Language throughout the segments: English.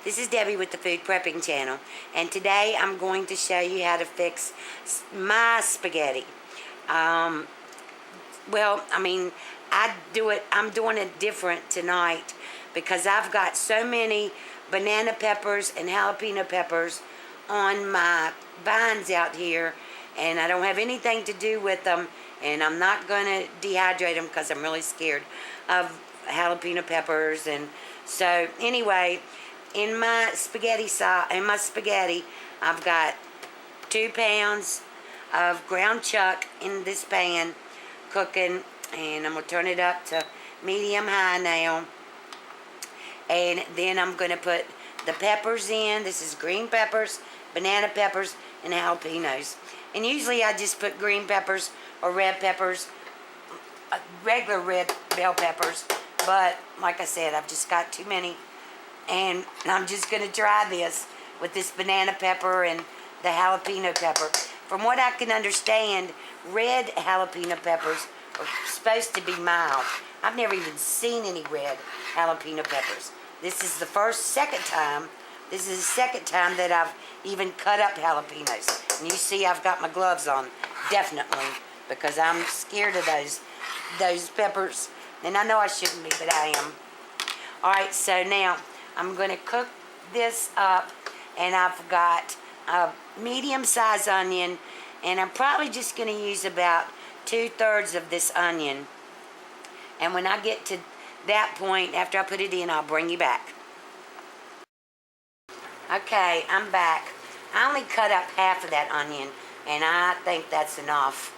This is Debbie with the Food Prepping channel, and today I'm going to show you how to fix my spaghetti. I'm doing it different tonight because I've got so many banana peppers and jalapeno peppers on my vines out here, and I don't have anything to do with them, and I'm not going to dehydrate them because I'm really scared of jalapeno peppers. And so anyway, in my spaghetti I've got 2 pounds of ground chuck in this pan cooking, and I'm going to turn it up to medium high now. And then I'm going to put the peppers in. This is green peppers, banana peppers, and jalapenos. And usually I just put green peppers or red peppers, regular red bell peppers. But like I said, I've just got too many. And I'm just going to try this with this banana pepper and the jalapeno pepper. From what I can understand, red jalapeno peppers are supposed to be mild. I've never even seen any red jalapeno peppers. This is the second time that I've even cut up jalapenos. And you see I've got my gloves on, definitely, because I'm scared of those peppers. And I know I shouldn't be, but I am. Alright, so now I'm going to cook this up, and I've got a medium-sized onion, and I'm probably just going to use about 2/3 of this onion. And when I get to that point, after I put it in, I'll bring you back. Okay, I'm back. I only cut up half of that onion, and I think that's enough.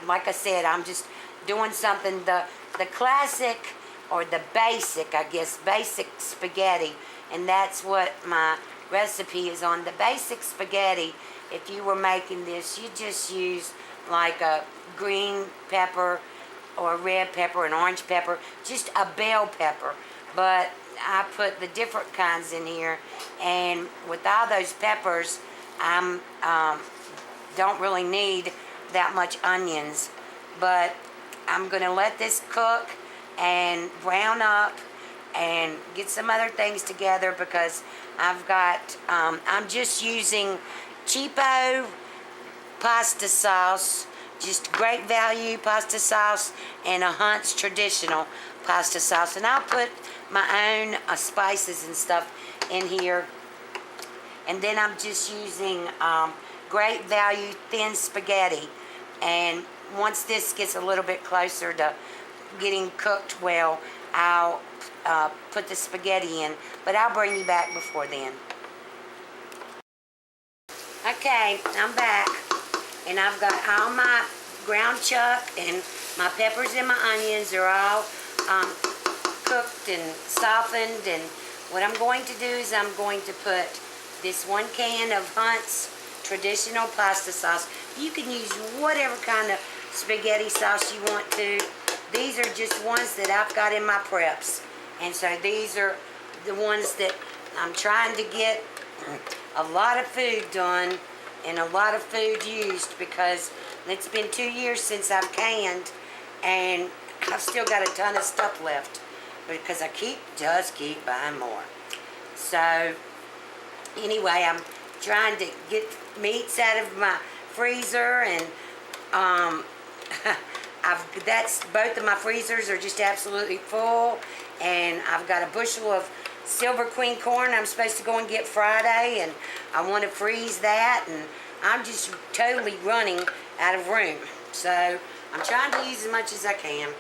Like I said, I'm just doing something, the classic, or the basic, I guess, basic spaghetti, and that's what my recipe is on. The basic spaghetti, if you were making this, you just use like a green pepper or a red pepper, an orange pepper, just a bell pepper. But I put the different kinds in here, and with all those peppers, I don't really need that much onions. But I'm going to let this cook and brown up and get some other things together, because I've got, I'm just using cheapo pasta sauce, just great value pasta sauce, and a Hunt's traditional pasta sauce. And I'll put my own spices and stuff in here. And then I'm just using great value thin spaghetti. And once this gets a little bit closer to getting cooked well, I'll put the spaghetti in, but I'll bring you back before then. Okay, I'm back, and I've got all my ground chuck and my peppers and my onions are all cooked and softened. And what I'm going to do is I'm going to put this 1 can of Hunt's traditional pasta sauce. You can use whatever kind of spaghetti sauce you want to. These are just ones that I've got in my preps, and so these are the ones that I'm trying to get a lot of food done and a lot of food used, because it's been 2 years since I've canned, and I've still got a ton of stuff left because I just keep buying more. So anyway, I'm trying to get meats out of my freezer, and both of my freezers are just absolutely full, and I've got a bushel of Silver Queen corn I'm supposed to go and get Friday, and I want to freeze that, and I'm just totally running out of room. So I'm trying to use as much as I can.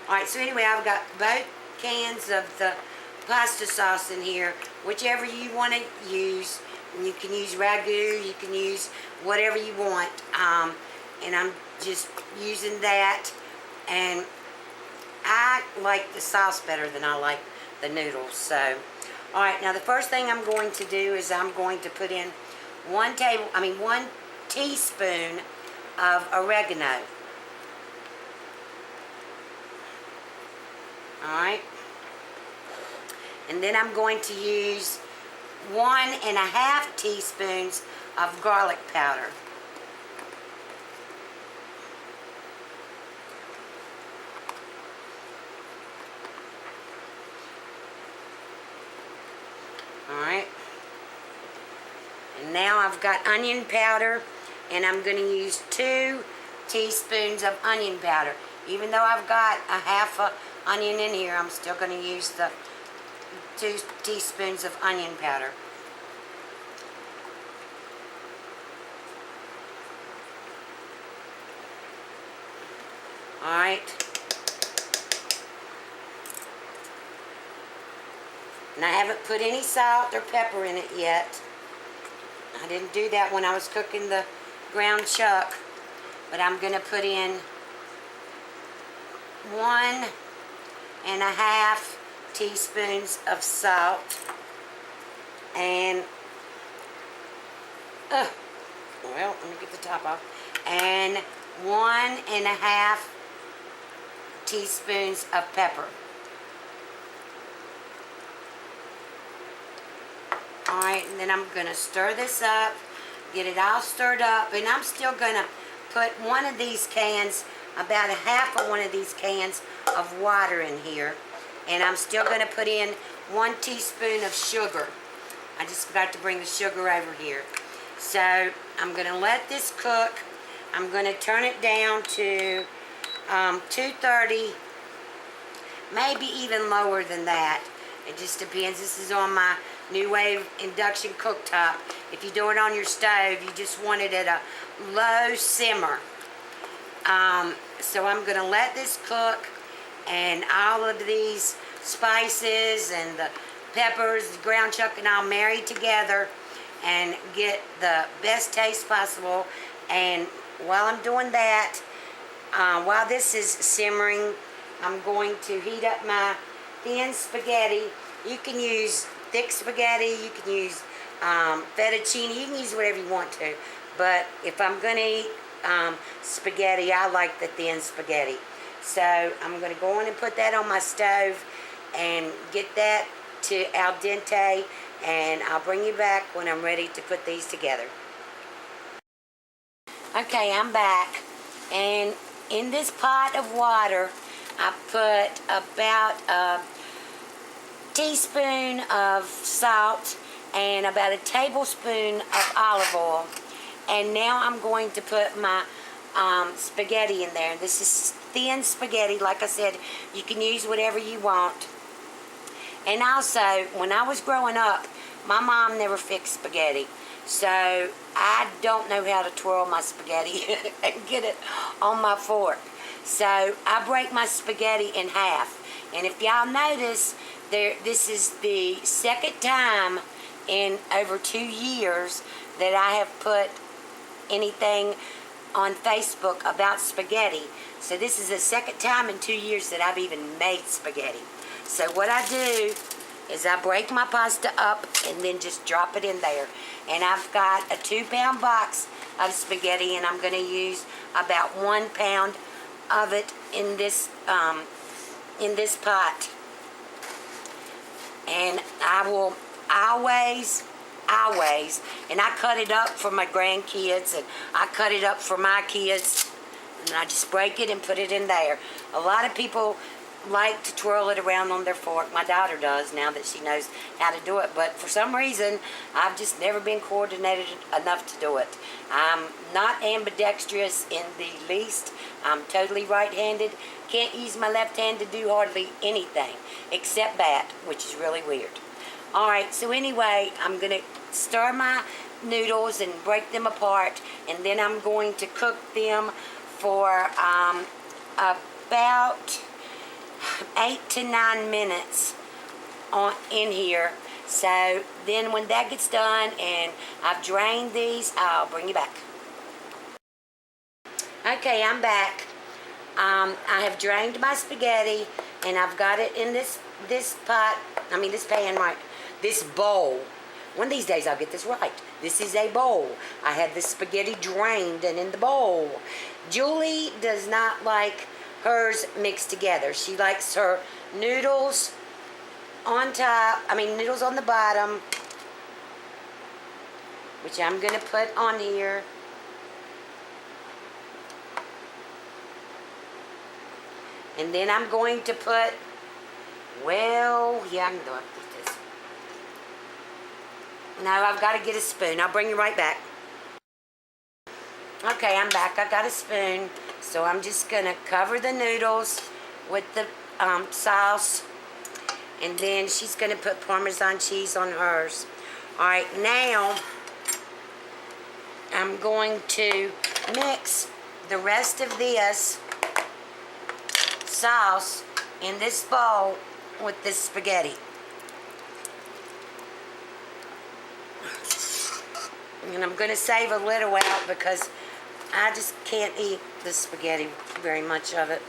Alright, so anyway, I've got both cans of the pasta sauce in here, whichever you want to use. You can use ragu, you can use whatever you want, and I'm just using that. And I like the sauce better than I like the noodles. So alright, now the first thing I'm going to do is I'm going to put in 1 teaspoon of oregano. Alright, and then I'm going to use 1.5 teaspoons of garlic powder. And now I've got onion powder, and I'm going to use 2 teaspoons of onion powder. Even though I've got a half a onion in here, I'm still going to use the 2 teaspoons of onion powder. Alright. And I haven't put any salt or pepper in it yet. I didn't do that when I was cooking the ground chuck. But I'm going to put in 1.5 teaspoons of salt. And, well, let me get the top off. And 1.5 teaspoons of pepper. Alright, and then I'm going to stir this up, get it all stirred up, and I'm still going to put one of these cans, about a half of one of these cans of water in here. And I'm still going to put in 1 teaspoon of sugar. I just forgot to bring the sugar over here. So I'm going to let this cook. I'm going to turn it down to 230, maybe even lower than that. It just depends. This is on my New Wave induction cooktop. If you do it on your stove, you just want it at a low simmer. So I'm going to let this cook, and all of these spices and the peppers, the ground chuck, and all marry together and get the best taste possible. And while I'm doing that, while this is simmering, I'm going to heat up my thin spaghetti. You can use thick spaghetti, you can use fettuccine, you can use whatever you want to. But if I'm going to eat spaghetti, I like the thin spaghetti. So I'm going to go on and put that on my stove and get that to al dente, and I'll bring you back when I'm ready to put these together. Okay, I'm back, and in this pot of water I put about a teaspoon of salt and about a tablespoon of olive oil. And now I'm going to put my spaghetti in there. This is thin spaghetti. Like I said, you can use whatever you want. And also, when I was growing up, my mom never fixed spaghetti. So I don't know how to twirl my spaghetti and get it on my fork. So I break my spaghetti in half. And if y'all notice, this is the second time in over 2 years that I have put anything on Facebook about spaghetti. So this is the second time in 2 years that I've even made spaghetti. So what I do is I break my pasta up and then just drop it in there. And I've got a 2-pound box of spaghetti, and I'm going to use about 1 pound of it in this pot. And I will always, and I cut it up for my grandkids, and I cut it up for my kids, and I just break it and put it in there. A lot of people like to twirl it around on their fork. My daughter does now that she knows how to do it, but for some reason I've just never been coordinated enough to do it. I'm not ambidextrous in the least. I'm totally right-handed. Can't use my left hand to do hardly anything except bat, which is really weird. Alright, so anyway, I'm going to stir my noodles and break them apart, and then I'm going to cook them for about 8 to 9 minutes in here. So then when that gets done and I've drained these, I'll bring you back. Okay, I'm back. I have drained my spaghetti, and I've got it in this pot, this pan, right, this bowl. One of these days I'll get this right. This is a bowl. I have the spaghetti drained and in the bowl. Julie does not like hers mixed together. She likes her noodles on top, noodles on the bottom, which I'm going to put on here. And then I'm going to put, I can do it with this. No, I've got to get a spoon. I'll bring you right back. Okay, I'm back. I got a spoon. So I'm just going to cover the noodles with the sauce. And then she's going to put Parmesan cheese on hers. Alright, now I'm going to mix the rest of this sauce in this bowl with this spaghetti. And I'm going to save a little out because I just can't eat the spaghetti, very much of it.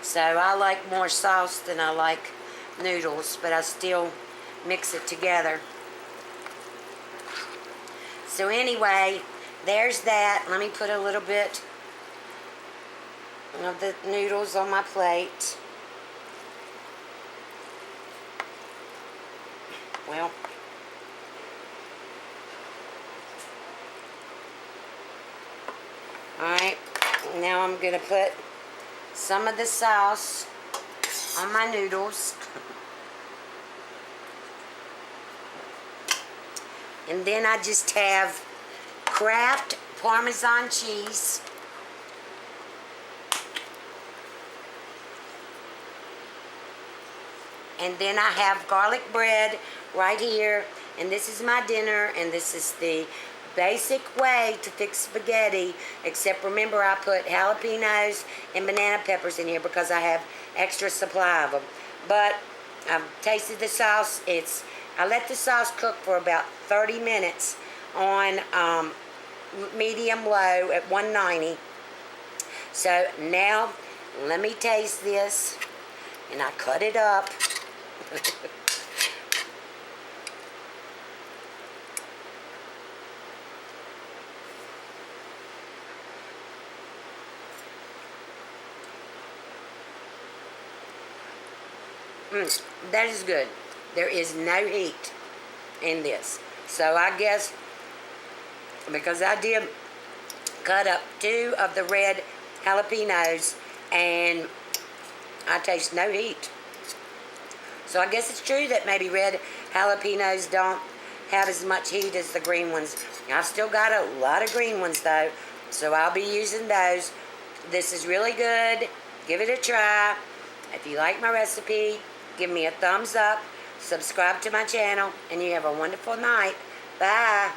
So I like more sauce than I like noodles, but I still mix it together. So anyway, there's that. Let me put a little bit of the noodles on my plate. Well, alright, now I'm going to put some of the sauce on my noodles. And then I just have Kraft Parmesan cheese. And then I have garlic bread right here. And this is my dinner. And this is the basic way to fix spaghetti. Except remember, I put jalapenos and banana peppers in here because I have extra supply of them. But I've tasted the sauce. I let the sauce cook for about 30 minutes on medium low at 190. So now let me taste this. And I cut it up. That is good. There is no heat in this. So I guess because I did cut up 2 of the red jalapenos and I taste no heat. So I guess it's true that maybe red jalapenos don't have as much heat as the green ones. I've still got a lot of green ones though, so I'll be using those. This is really good. Give it a try. If you like my recipe, give me a thumbs up, subscribe to my channel, and you have a wonderful night. Bye.